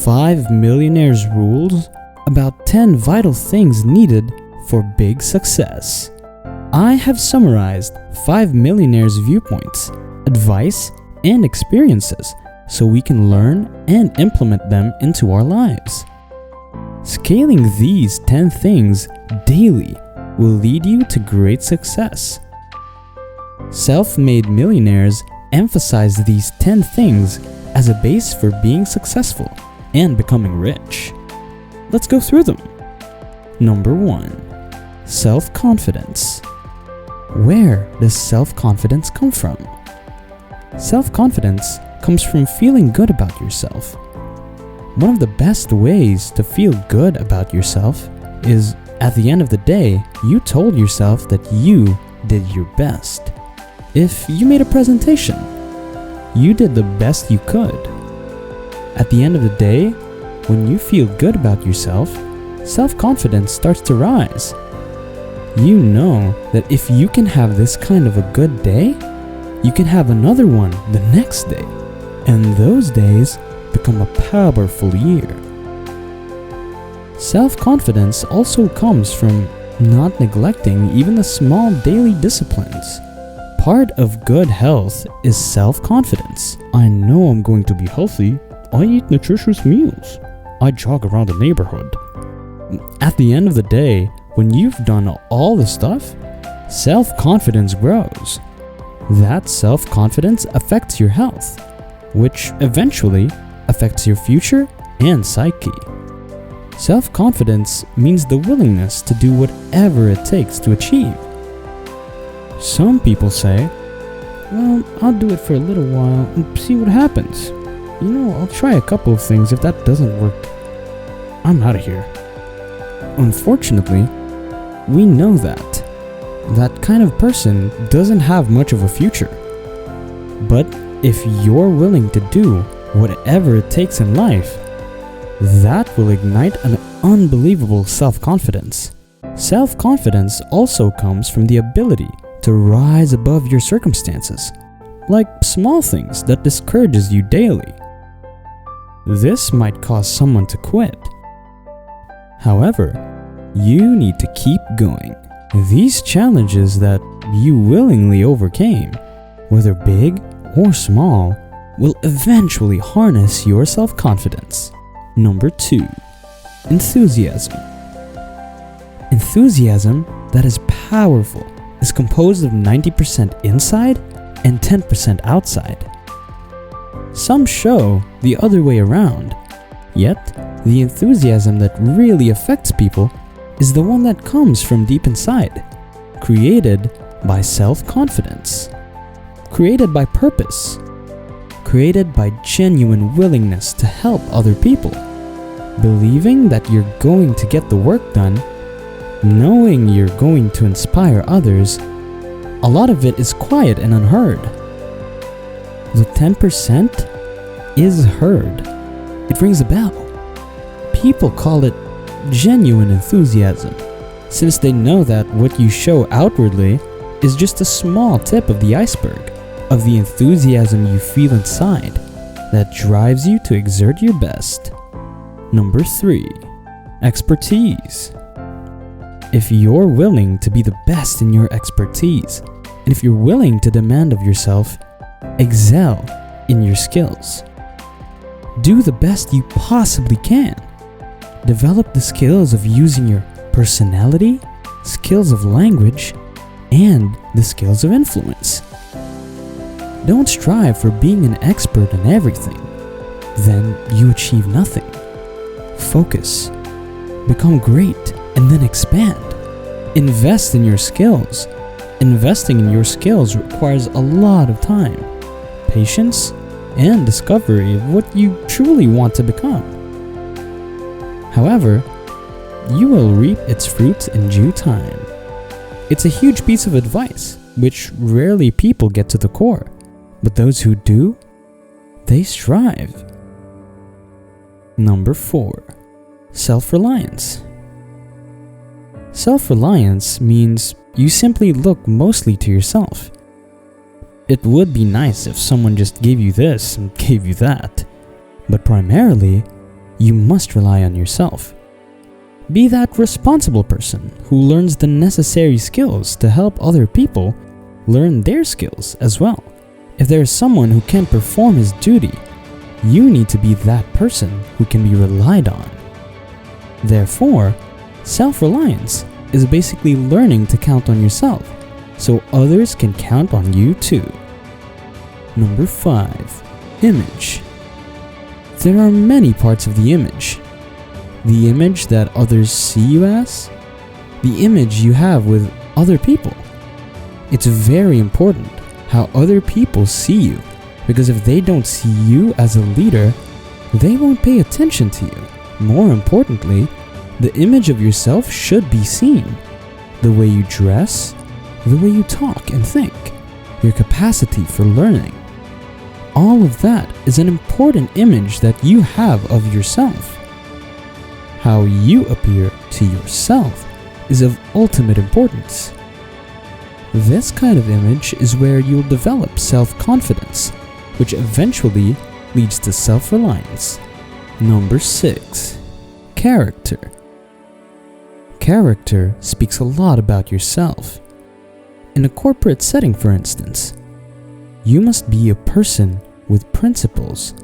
5 millionaires rules about 10 vital things needed for big success. I have summarized 5 millionaires' viewpoints, advice, and experiences so we can learn and implement them into our lives. Scaling these 10 things daily will lead you to great success. Self-made millionaires emphasize these 10 things as a base for being successful and becoming rich. Let's go through them. Number 1. Self-confidence. Where does self-confidence come from? Self-confidence comes from feeling good about yourself. One of the best ways to feel good about yourself is, at the end of the day, you told yourself that you did your best. If you made a presentation, you did the best you could. At the end of the day, when you feel good about yourself, self-confidence starts to rise. You know that if you can have this kind of a good day, you can have another one the next day, and those days become a powerful year. Self-confidence also comes from not neglecting even the small daily disciplines. Part of good health is self-confidence. I know I'm going to be healthy. I eat nutritious meals. I jog around the neighborhood. At the end of the day, when you've done all the stuff, self-confidence grows. That self-confidence affects your health, which eventually affects your future and psyche. Self-confidence means the willingness to do whatever it takes to achieve. Some people say, well, I'll do it for a little while and see what happens. I'll try a couple of things. If that doesn't work, I'm out of here. Unfortunately, we know that kind of person doesn't have much of a future. But if you're willing to do whatever it takes in life, that will ignite an unbelievable self-confidence. Self-confidence also comes from the ability to rise above your circumstances, like small things that discourages you daily. This might cause someone to quit. However, you need to keep going. These challenges that you willingly overcame, whether big or small, will eventually harness your self-confidence. Number 2. Enthusiasm. Enthusiasm that is powerful is composed of 90% inside and 10% outside. Some show the other way around, yet the enthusiasm that really affects people is the one that comes from deep inside, created by self-confidence, created by purpose, created by genuine willingness to help other people, believing that you're going to get the work done, knowing you're going to inspire others. A lot of it is quiet and unheard. The 10% is heard. It rings a bell. People call it genuine enthusiasm, since they know that what you show outwardly is just a small tip of the iceberg of the enthusiasm you feel inside that drives you to exert your best. Number 3. Expertise. If you're willing to be the best in your expertise, and if you're willing to demand of yourself, excel in your skills. Do the best you possibly can. Develop the skills of using your personality, skills of language, and the skills of influence. Don't strive for being an expert in everything. Then you achieve nothing. Focus. Become great and then expand. Invest in your skills. Investing in your skills requires a lot of time, patience, and discovery of what you truly want to become. However, you will reap its fruits in due time. It's a huge piece of advice, which rarely people get to the core, but those who do, they strive. Number 4. Self-reliance. Self-reliance means you simply look mostly to yourself. It would be nice if someone just gave you this and gave you that, but primarily, you must rely on yourself. Be that responsible person who learns the necessary skills to help other people learn their skills as well. If there is someone who can't perform his duty, you need to be that person who can be relied on. Therefore, self-reliance is basically learning to count on yourself so others can count on you too. Number 5. Image. There are many parts of the image. The image that others see you as, the image you have with other people. It's very important how other people see you, because if they don't see you as a leader, they won't pay attention to you. More importantly, the image of yourself should be seen. The way you dress, the way you talk and think, your capacity for learning. All of that is an important image that you have of yourself. How you appear to yourself is of ultimate importance. This kind of image is where you'll develop self-confidence, which eventually leads to self-reliance. Number 6. Character. Character speaks a lot about yourself. In a corporate setting, for instance, you must be a person with principles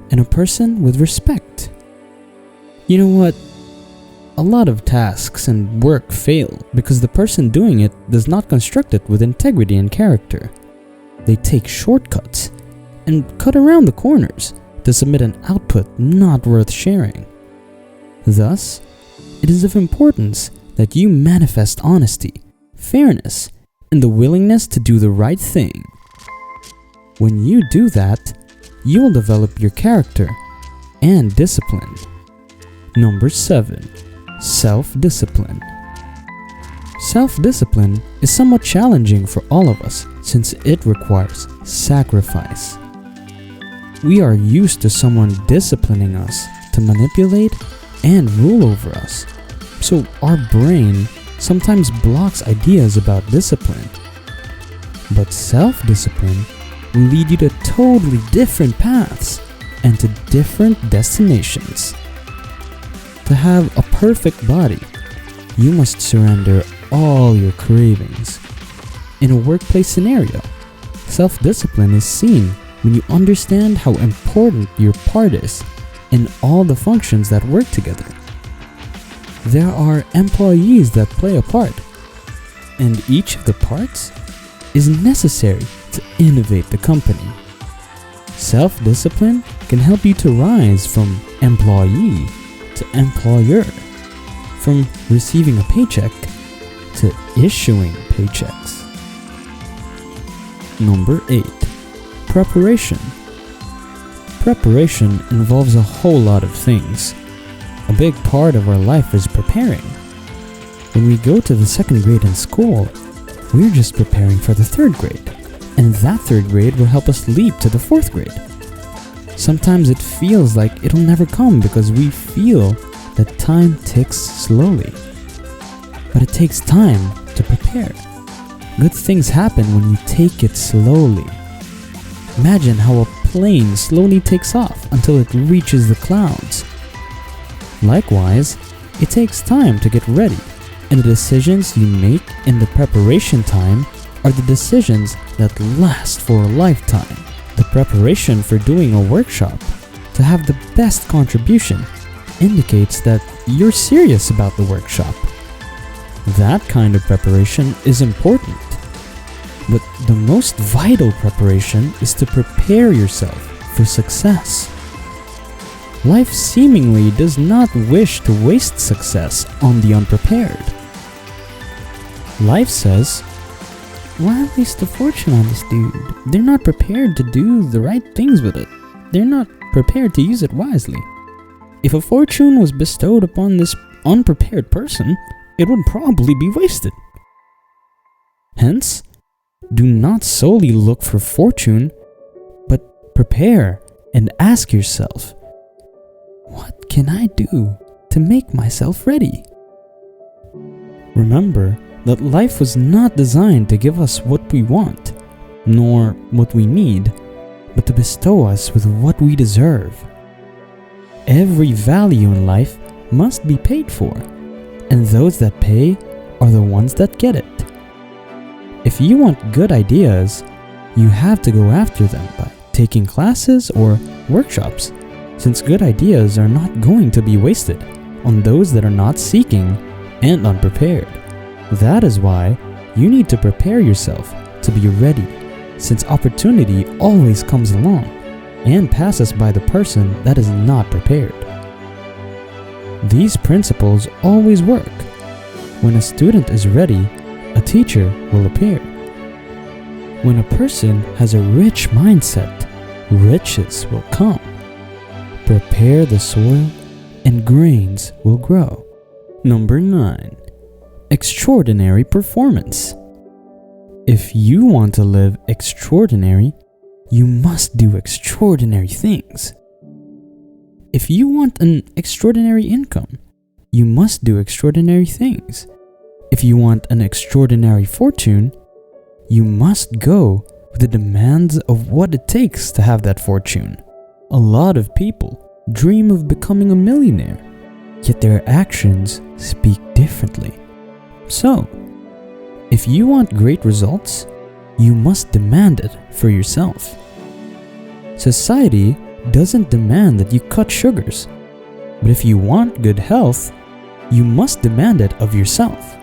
and a person with respect. You know what? A lot of tasks and work fail because the person doing it does not construct it with integrity and character. They take shortcuts and cut around the corners to submit an output not worth sharing. Thus, it is of importance that you manifest honesty, fairness, and the willingness to do the right thing. When you do that, you will develop your character and discipline. Number 7. Self-discipline. Self-discipline is somewhat challenging for all of us since it requires sacrifice. We are used to someone disciplining us to manipulate and rule over us, so our brain sometimes blocks ideas about discipline. But self-discipline will lead you to totally different paths and to different destinations. To have a perfect body, you must surrender all your cravings. In a workplace scenario, self-discipline is seen when you understand how important your part is in all the functions that work together. There are employees that play a part, and each of the parts is necessary to innovate the company. Self-discipline can help you to rise from employee to employer, from receiving a paycheck to issuing paychecks. Number 8. Preparation. Preparation involves a whole lot of things. A big part of our life is preparing. When we go to the 2nd grade in school, we're just preparing for the 3rd grade, and that 3rd grade will help us leap to the 4th grade. Sometimes it feels like it'll never come because we feel that time ticks slowly. But it takes time to prepare. Good things happen when you take it slowly. Imagine how a plane slowly takes off until it reaches the clouds. Likewise, it takes time to get ready, and the decisions you make in the preparation time are the decisions that last for a lifetime. The preparation for doing a workshop to have the best contribution indicates that you're serious about the workshop. That kind of preparation is important. But the most vital preparation is to prepare yourself for success. Life seemingly does not wish to waste success on the unprepared. Life says, why waste a fortune on this dude? They're not prepared to do the right things with it. They're not prepared to use it wisely. If a fortune was bestowed upon this unprepared person, it would probably be wasted. Hence, do not solely look for fortune, but prepare and ask yourself, what can I do to make myself ready? Remember that life was not designed to give us what we want, nor what we need, but to bestow us with what we deserve. every value in life must be paid for, and those that pay are the ones that get it. If you want good ideas, you have to go after them by taking classes or workshops, since good ideas are not going to be wasted on those that are not seeking and unprepared. That is why you need to prepare yourself to be ready, since opportunity always comes along and passes by the person that is not prepared. These principles always work. When a student is ready, a teacher will appear. When a person has a rich mindset, riches will come. Prepare the soil and grains will grow. Number 9. Extraordinary performance. If you want to live extraordinary, you must do extraordinary things. If you want an extraordinary income, you must do extraordinary things. If you want an extraordinary fortune, you must go with the demands of what it takes to have that fortune. A lot of people dream of becoming a millionaire, yet their actions speak differently. So, if you want great results, you must demand it for yourself. Society doesn't demand that you cut sugars, but if you want good health, you must demand it of yourself.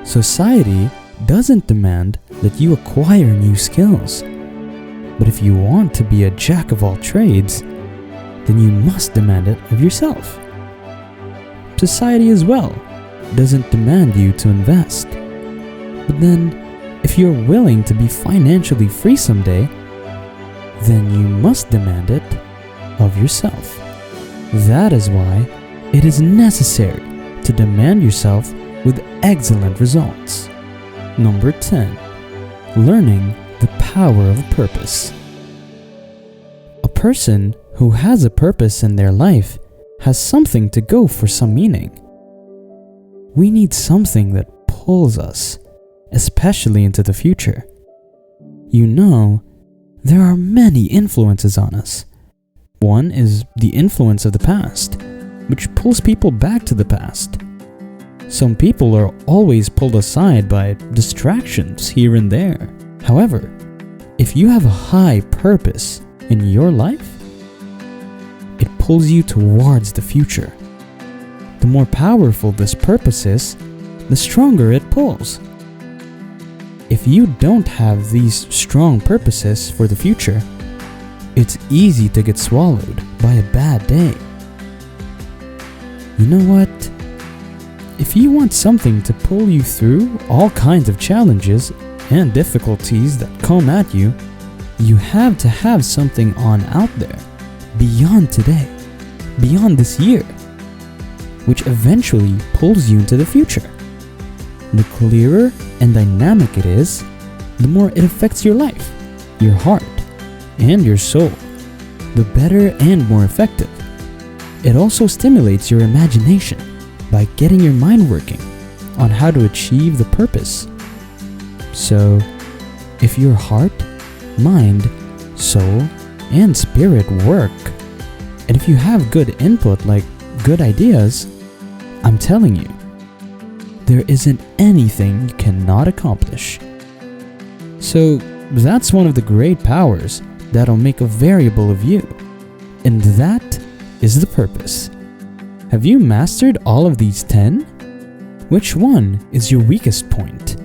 Society doesn't demand that you acquire new skills, but if you want to be a jack of all trades, then you must demand it of yourself. Society as well doesn't demand you to invest, but then if you're willing to be financially free someday, then you must demand it of yourself. That is why it is necessary to demand yourself with excellent results. Number 10. Learning the power of purpose. A person who has a purpose in their life has something to go for some meaning. We need something that pulls us, especially into the future. You know, there are many influences on us. One is the influence of the past, which pulls people back to the past. Some people are always pulled aside by distractions here and there. However, if you have a high purpose in your life, it pulls you towards the future. The more powerful this purpose is, the stronger it pulls. If you don't have these strong purposes for the future, it's easy to get swallowed by a bad day. You know what? If you want something to pull you through all kinds of challenges and difficulties that come at you, you have to have something on out there, beyond today, beyond this year, which eventually pulls you into the future. The clearer and dynamic it is, the more it affects your life, your heart, and your soul, the better and more effective. It also stimulates your imagination by getting your mind working on how to achieve the purpose. So, if your heart, mind, soul, and spirit work, and if you have good input like good ideas, I'm telling you, there isn't anything you cannot accomplish. So that's one of the great powers that'll make a variable of you, and that is the purpose. Have you mastered all of these 10? Which one is your weakest point?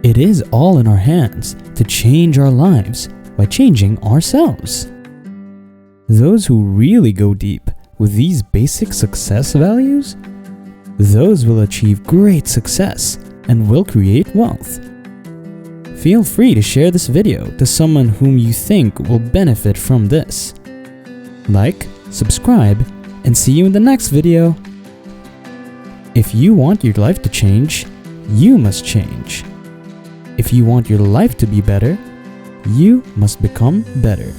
It is all in our hands to change our lives by changing ourselves. Those who really go deep with these basic success values, those will achieve great success and will create wealth. Feel free to share this video to someone whom you think will benefit from this. Like, subscribe, and see you in the next video. If you want your life to change, you must change. If you want your life to be better, you must become better.